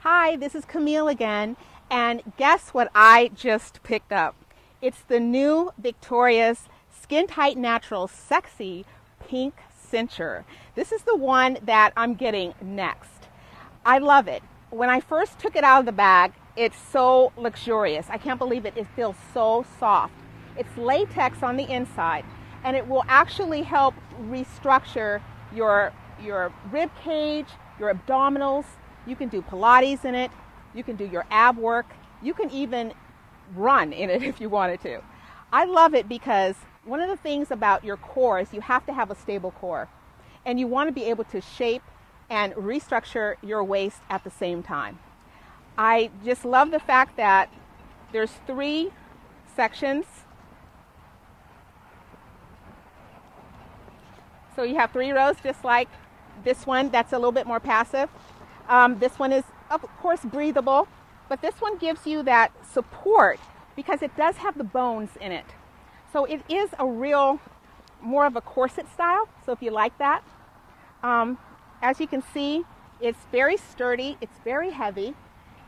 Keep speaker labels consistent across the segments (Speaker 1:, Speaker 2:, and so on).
Speaker 1: Hi, this is Camille again, and guess what I just picked up? It's the new Victoria's Skin Tight Natural Sexy Pink Cincher. This is the one that I'm getting next. I love it. When I first took it out of the bag, it's so luxurious. I can't believe it. It feels so soft. It's latex on the inside, and it will actually help restructure your rib cage, your abdominals. You can do Pilates in it. You can do your ab work. You can even run in it if you wanted to. I love it because one of the things about your core is you have to have a stable core. And you want to be able to shape and restructure your waist at the same time. I just love the fact that there's 3 sections. So you have 3 rows, just like this one that's a little bit more passive. This one is, of course, breathable, but this one gives you that support because it does have the bones in it. So it is a real, more of a corset style, so if you like that. As you can see, it's very sturdy, it's very heavy,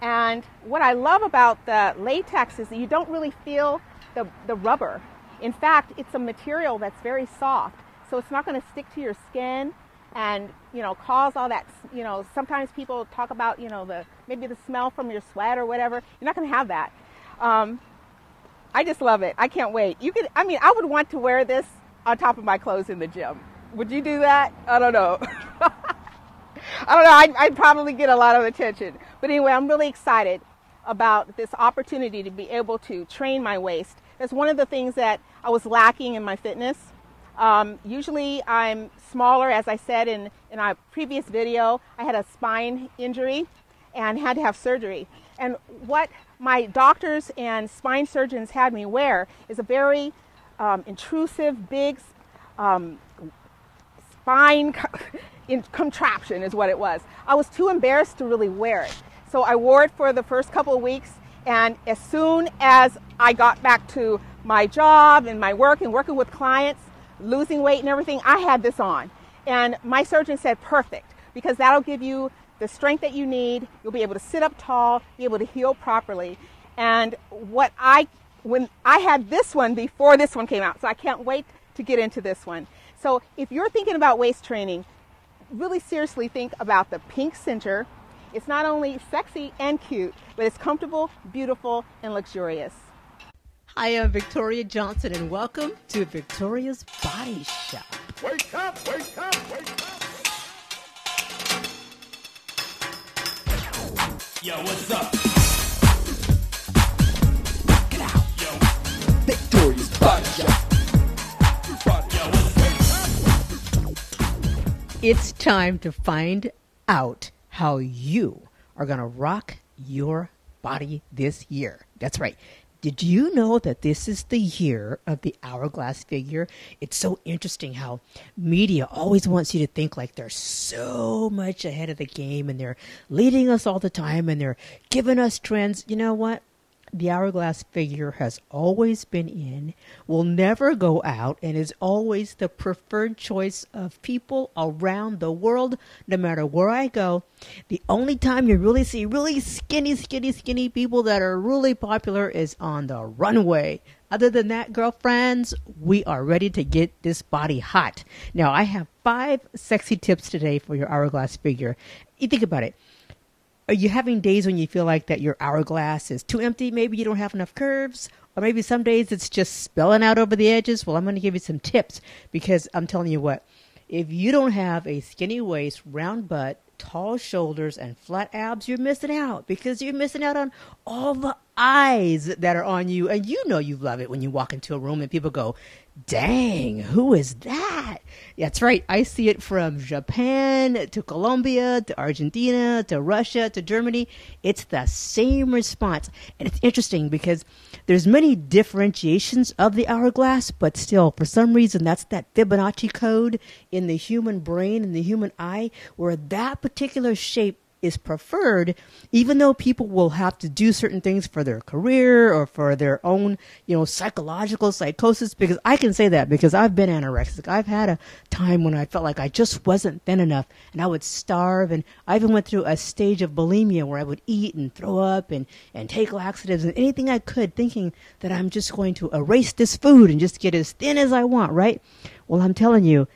Speaker 1: and what I love about the latex is that you don't really feel the rubber. In fact, it's a material that's very soft, so it's not going to stick to your skin and, cause all that, sometimes people talk about, maybe the smell from your sweat or whatever. You're not going to have that. I just love it. I can't wait. I would want to wear this on top of my clothes in the gym. Would you do that? I don't know. I'd probably get a lot of attention. But anyway, I'm really excited about this opportunity to be able to train my waist. That's one of the things that I was lacking in my fitness. Usually I'm smaller, as I said in our previous video. I had a spine injury and had to have surgery. And what my doctors and spine surgeons had me wear is a very intrusive, big spine contraption is what it was. I was too embarrassed to really wear it. So I wore it for the first couple of weeks, and as soon as I got back to my job and my work and working with clients, losing weight and everything, I had this on. And my surgeon said, perfect, because that'll give you the strength that you need. You'll be able to sit up tall, be able to heal properly. And when I had this one before this one came out, so I can't wait to get into this one. So if you're thinking about waist training, really seriously think about the pink cincher. It's not only sexy and cute, but it's comfortable, beautiful, and luxurious.
Speaker 2: Hi, I'm Victoria Johnson, and welcome to Victoria's Body Shop.
Speaker 3: Wake up, wake up, wake up. Yo, what's up? Get out. Yo. Victoria's Body Shop. Yo, what's up?
Speaker 2: It's time to find out how you are going to rock your body this year. That's right. Did you know that this is the year of the hourglass figure? It's so interesting how media always wants you to think like they're so much ahead of the game and they're leading us all the time and they're giving us trends. You know what? The hourglass figure has always been in, will never go out, and is always the preferred choice of people around the world, no matter where I go. The only time you really see really skinny people that are really popular is on the runway. Other than that, girlfriends, we are ready to get this body hot. Now, I have 5 sexy tips today for your hourglass figure. You think about it. Are you having days when you feel like that your hourglass is too empty? Maybe you don't have enough curves, or maybe some days it's just spilling out over the edges. Well, I'm going to give you some tips because I'm telling you what, if you don't have a skinny waist, round butt, tall shoulders, and flat abs, you're missing out because you're missing out on all the eyes that are on you. And you know you love it when you walk into a room and people go, dang, who is that? That's right. I see it from Japan to Colombia to Argentina to Russia to Germany. It's the same response. And it's interesting because there's many differentiations of the hourglass, but still, for some reason, that's that Fibonacci code in the human brain and the human eye where that particular shape is preferred, even though people will have to do certain things for their career or for their own, psychological psychosis. Because I can say that because I've been anorexic. I've had a time when I felt like I just wasn't thin enough and I would starve. And I even went through a stage of bulimia where I would eat and throw up and take laxatives and anything I could, thinking that I'm just going to erase this food and just get as thin as I want, right? Well, I'm telling you,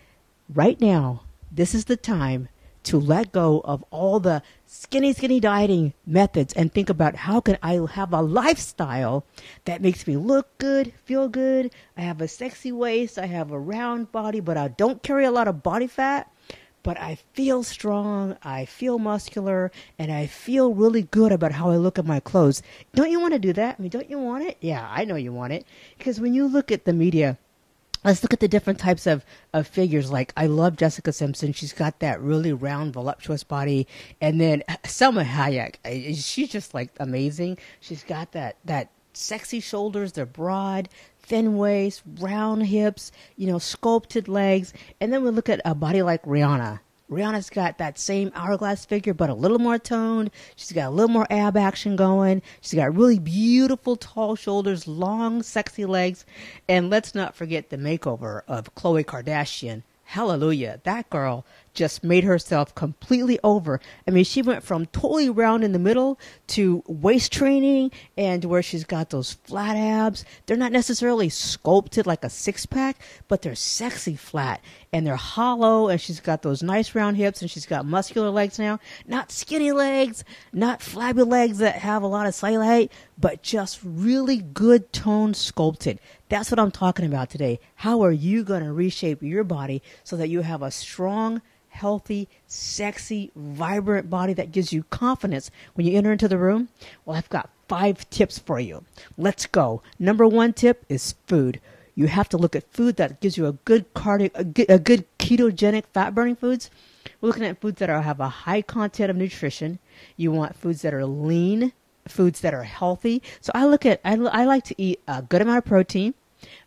Speaker 2: right now, this is the time to let go of all the skinny dieting methods and think about how can I have a lifestyle that makes me look good, feel good. I have a sexy waist. I have a round body, but I don't carry a lot of body fat. But I feel strong, I feel muscular, and I feel really good about how I look at my clothes. Don't you want to do that? I mean, don't you want it? Yeah, I know you want it. Because when you look at the media, let's look at the different types of figures. Like, I love Jessica Simpson. She's got that really round, voluptuous body. And then Selma Hayek, she's just like amazing. She's got that sexy shoulders. They're broad, thin waist, round hips, sculpted legs. And then we look at a body like Rihanna. Rihanna's got that same hourglass figure, but a little more toned. She's got a little more ab action going. She's got really beautiful, tall shoulders, long, sexy legs. And let's not forget the makeover of Khloe Kardashian. Hallelujah. That girl just made herself completely over. I mean, she went from totally round in the middle to waist training and where she's got those flat abs. They're not necessarily sculpted like a six-pack, but they're sexy flat and they're hollow, and she's got those nice round hips and she's got muscular legs now. Not skinny legs, not flabby legs that have a lot of cellulite, but just really good tone sculpted. That's what I'm talking about today. How are you going to reshape your body so that you have a strong, healthy, sexy, vibrant body that gives you confidence when you enter into the room? Well, I've got 5 tips for you. Let's go. Number 1 tip is food. You have to look at food that gives you a good ketogenic fat burning foods. We're looking at foods that have a high content of nutrition. You want foods that are lean, foods that are healthy. So I like to eat a good amount of protein,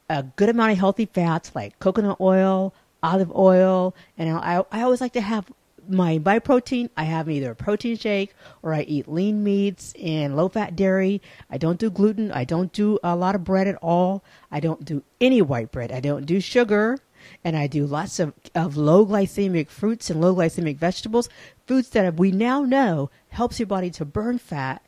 Speaker 2: a good amount of healthy fats like coconut oil, olive oil, and I always like to have my protein. I have either a protein shake or I eat lean meats and low-fat dairy. I don't do gluten. I don't do a lot of bread at all. I don't do any white bread. I don't do sugar. And I do lots of low glycemic fruits and low glycemic vegetables, foods that we now know helps your body to burn fat,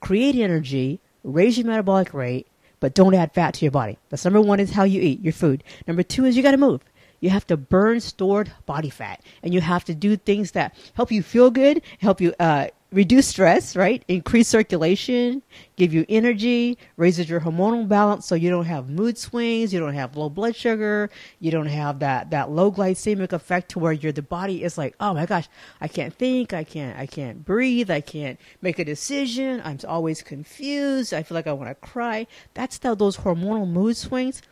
Speaker 2: create energy, raise your metabolic rate, but don't add fat to your body. That's number 1 is how you eat your food. Number 2 is you got to move. You have to burn stored body fat, and you have to do things that help you feel good, help you reduce stress, right? Increase circulation, give you energy, raises your hormonal balance so you don't have mood swings, you don't have low blood sugar, you don't have that low glycemic effect to where the body is like, oh my gosh, I can't think, I can't breathe, I can't make a decision, I'm always confused, I feel like I want to cry. That's those hormonal mood swings.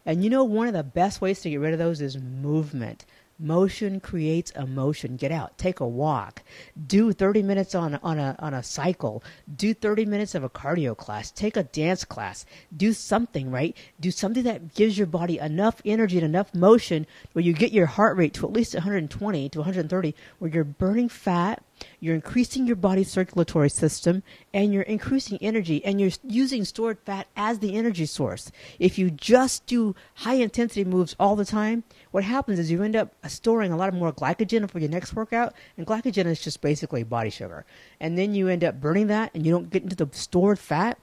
Speaker 2: And one of the best ways to get rid of those is movement. Motion creates emotion. Get out, take a walk, do 30 minutes on a cycle, do 30 minutes of a cardio class, take a dance class, do something, right? Do something that gives your body enough energy and enough motion where you get your heart rate to at least 120 to 130, where you're burning fat, you're increasing your body's circulatory system, and you're increasing energy, and you're using stored fat as the energy source. If you just do high intensity moves all the time, what happens is you end up storing a lot of more glycogen for your next workout, and glycogen is just basically body sugar. And then you end up burning that, and you don't get into the stored fat.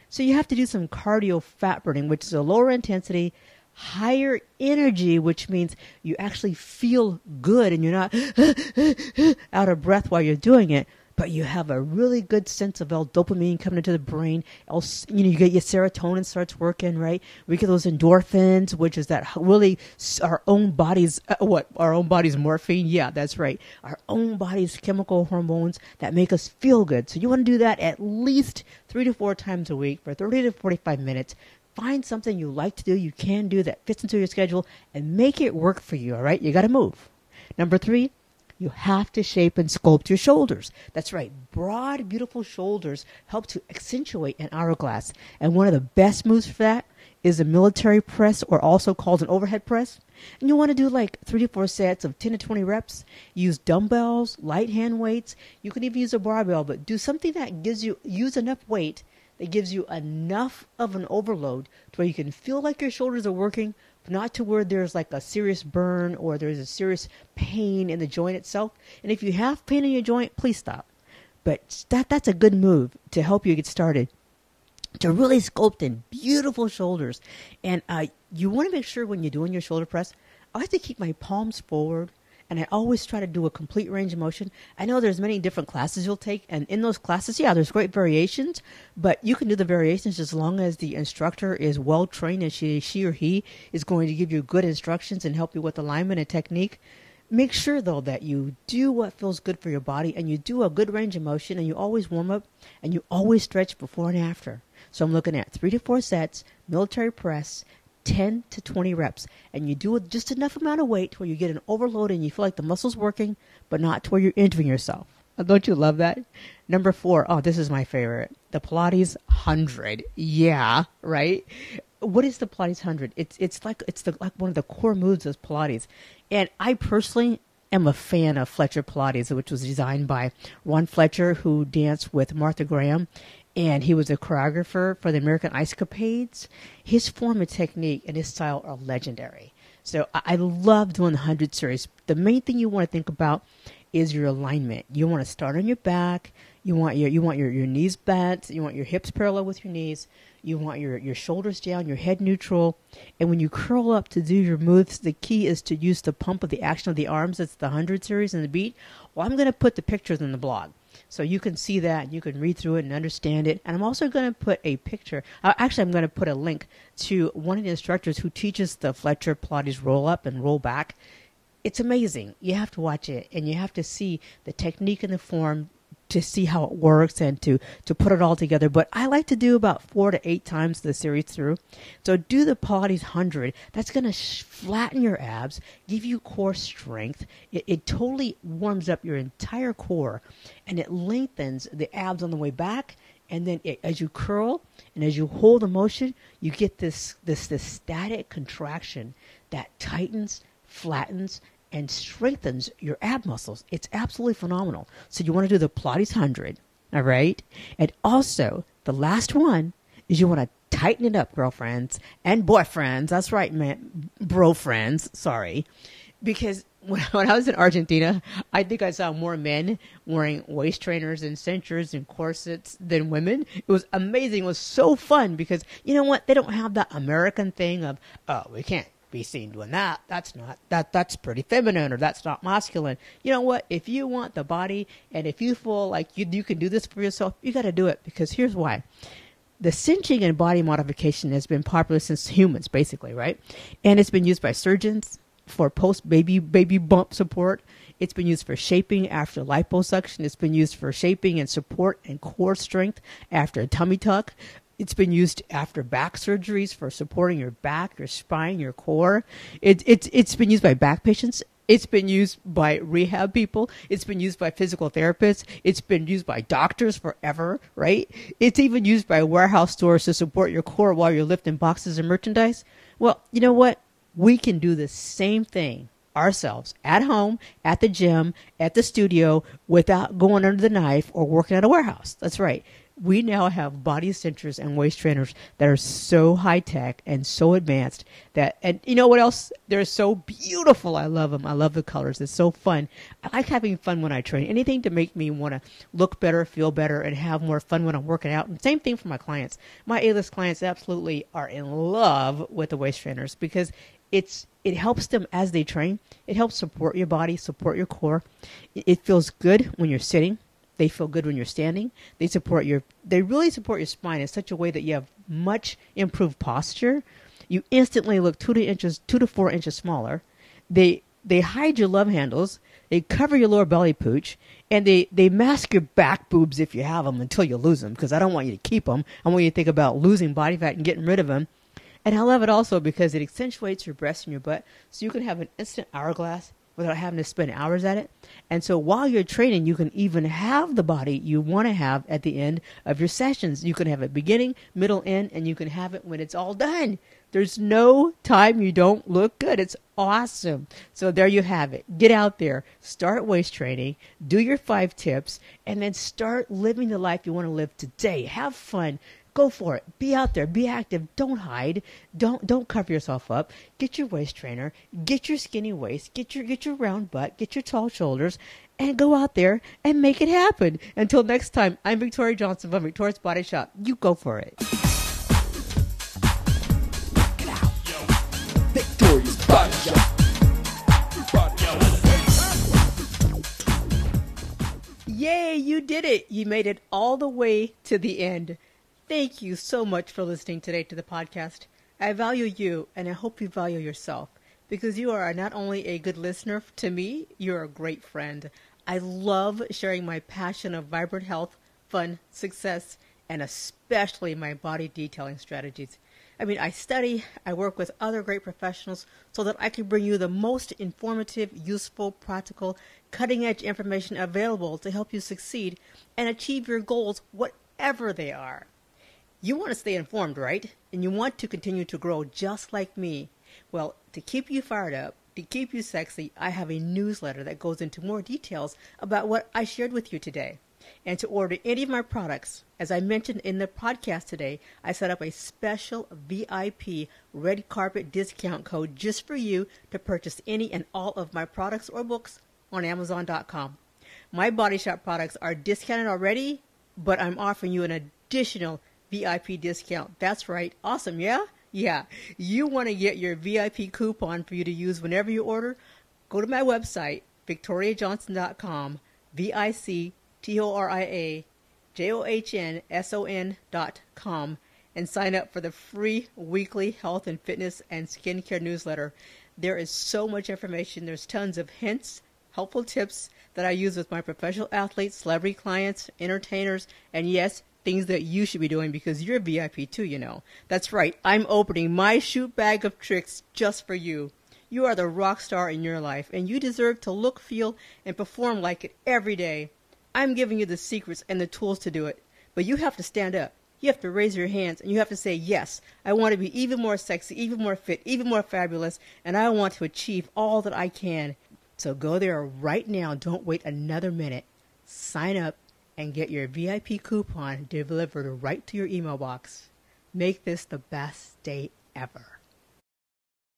Speaker 2: So you have to do some cardio fat burning, which is a lower intensity, higher energy, which means you actually feel good and you're not out of breath while you're doing it, but you have a really good sense of dopamine coming into the brain. Else, you get your serotonin starts working, right? We get those endorphins, which is that really our own body's morphine. Yeah, that's right. Our own body's chemical hormones that make us feel good. So you want to do that at least 3 to 4 times a week for 30 to 45 minutes. Find something you like to do, you can do that fits into your schedule, and make it work for you, all right? You got to move. Number 3, You have to shape and sculpt your shoulders. That's right. Broad, beautiful shoulders help to accentuate an hourglass. And one of the best moves for that is a military press, or also called an overhead press. And you want to do like 3 to 4 sets of 10 to 20 reps. Use dumbbells, light hand weights. You can even use a barbell, but do something that use enough weight that gives you enough of an overload to where you can feel like your shoulders are working, but not to where there's like a serious burn or there's a serious pain in the joint itself. And if you have pain in your joint, please stop. But that's a good move to help you get started, to really sculpt in beautiful shoulders. And you want to make sure when you're doing your shoulder press, I like to keep my palms forward, and I always try to do a complete range of motion. I know there's many different classes you'll take, and in those classes, yeah, there's great variations, but you can do the variations as long as the instructor is well trained and she or he is going to give you good instructions and help you with alignment and technique. Make sure, though, that you do what feels good for your body, and you do a good range of motion, and you always warm up, and you always stretch before and after. So I'm looking at 3 to 4 sets, military press, 10 to 20 reps, and you do it just enough amount of weight where you get an overload and you feel like the muscle's working, but not to where you're injuring yourself. Don't you love that? Number 4, oh, this is my favorite, the Pilates 100. Yeah, right? What is the Pilates 100? It's like one of the core moves of Pilates. And I personally am a fan of Fletcher Pilates, which was designed by Ron Fletcher, who danced with Martha Graham. And he was a choreographer for the American Ice Capades. His form and technique and his style are legendary. So I love doing the 100 series. The main thing you want to think about is your alignment. You want to start on your back. You want your knees bent. You want your hips parallel with your knees. You want your shoulders down, your head neutral. And when you curl up to do your moves, the key is to use the pump of the action of the arms. It's the 100 series and the beat. Well, I'm going to put the pictures in the blog, so you can see that, you can read through it and understand it. And I'm also going to put a picture. Actually, I'm going to put a link to one of the instructors who teaches the Fletcher Pilates roll up and roll back. It's amazing. You have to watch it, and you have to see the technique and the form to see how it works and to put it all together. But I like to do about 4 to 8 times the series through. So do the Pilates 100. That's going to flatten your abs, give you core strength. It totally warms up your entire core, and it lengthens the abs on the way back. And then as you curl and as you hold the motion, you get this static contraction that tightens, flattens, and strengthens your ab muscles. It's absolutely phenomenal. So you want to do the Pilates 100, all right? And also, the last one is you want to tighten it up, girlfriends and boyfriends. That's right, man. Bro friends, sorry. Because when I was in Argentina, I think I saw more men wearing waist trainers and cinchers and corsets than women. It was amazing. It was so fun because, you know what? They don't have that American thing of, oh, we can't be seen doing that. That's pretty feminine, or that's not masculine. You know what? If you want the body, and if you feel like you can do this for yourself, you got to do it, because here's why. The cinching and body modification has been popular since humans, basically, right? And it's been used by surgeons for post-baby bump support. It's been used for shaping after liposuction. It's been used for shaping and support and core strength after a tummy tuck. It's been used after back surgeries for supporting your back, your spine, your core. It's been used by back patients. It's been used by rehab people. It's been used by physical therapists. It's been used by doctors forever, right? It's even used by warehouse stores to support your core while you're lifting boxes of merchandise. Well, you know what? We can do the same thing ourselves at home, at the gym, at the studio, without going under the knife or working at a warehouse. That's right. We now have body cinchers and waist trainers that are so high-tech and so advanced that, and you know what else? They're so beautiful. I love them. I love the colors. It's so fun. I like having fun when I train. Anything to make me want to look better, feel better, and have more fun when I'm working out. And same thing for my clients. My A-list clients absolutely are in love with the waist trainers because it helps them as they train. It helps support your body, support your core. It feels good when you're sitting. They feel good when you're standing. They really support your spine in such a way that you have much improved posture. You instantly look 2 to 4 inches smaller. They hide your love handles. They cover your lower belly pooch, and they mask your back boobs if you have them until you lose them, because I don't want you to keep them. I want you to think about losing body fat and getting rid of them. And I love it also because it accentuates your breasts and your butt, so you can have an instant hourglass without having to spend hours at it. And so while you're training, you can even have the body you want to have at the end of your sessions. You can have it beginning, middle, end, and you can have it when it's all done. There's no time you don't look good. It's awesome. So there you have it. Get out there, start waist training, do your 5 tips, and then start living the life you want to live today. Have fun. Go for it. Be out there. Be active. Don't hide. Don't cover yourself up. Get your waist trainer. Get your skinny waist. Get your round butt. Get your tall shoulders, and go out there and make it happen. Until next time, I'm Victoria Johnson from Victoria's Body Shop. You go for it.
Speaker 3: Victoria's Body Shop.
Speaker 2: Yay, you did it. You made it all the way to the end. Thank you so much for listening today to the podcast. I value you, and I hope you value yourself, because you are not only a good listener to me, you're a great friend. I love sharing my passion of vibrant health, fun, success, and especially my body detailing strategies. I mean, I study, I work with other great professionals so that I can bring you the most informative, useful, practical, cutting-edge information available to help you succeed and achieve your goals, whatever they are. You want to stay informed, right? And you want to continue to grow just like me. Well, to keep you fired up, to keep you sexy, I have a newsletter that goes into more details about what I shared with you today. And to order any of my products, as I mentioned in the podcast today, I set up a special VIP red carpet discount code just for you to purchase any and all of my products or books on Amazon.com. My Body Shop products are discounted already, but I'm offering you an additional VIP discount. That's right. Awesome, yeah? Yeah. You want to get your VIP coupon for you to use whenever you order? Go to my website, victoriajohnson.com, VICTORIAJOHNSON.com, and sign up for the free weekly health and fitness and skincare newsletter. There is so much information. There's tons of hints, helpful tips that I use with my professional athletes, celebrity clients, entertainers, and yes, things that you should be doing because you're a VIP too, you know. That's right. I'm opening my shoot bag of tricks just for you. You are the rock star in your life, and you deserve to look, feel, and perform like it every day. I'm giving you the secrets and the tools to do it, but you have to stand up. You have to raise your hands, and you have to say, yes, I want to be even more sexy, even more fit, even more fabulous, and I want to achieve all that I can. So go there right now. Don't wait another minute. Sign up and get your VIP coupon delivered right to your email box. Make this the best day ever.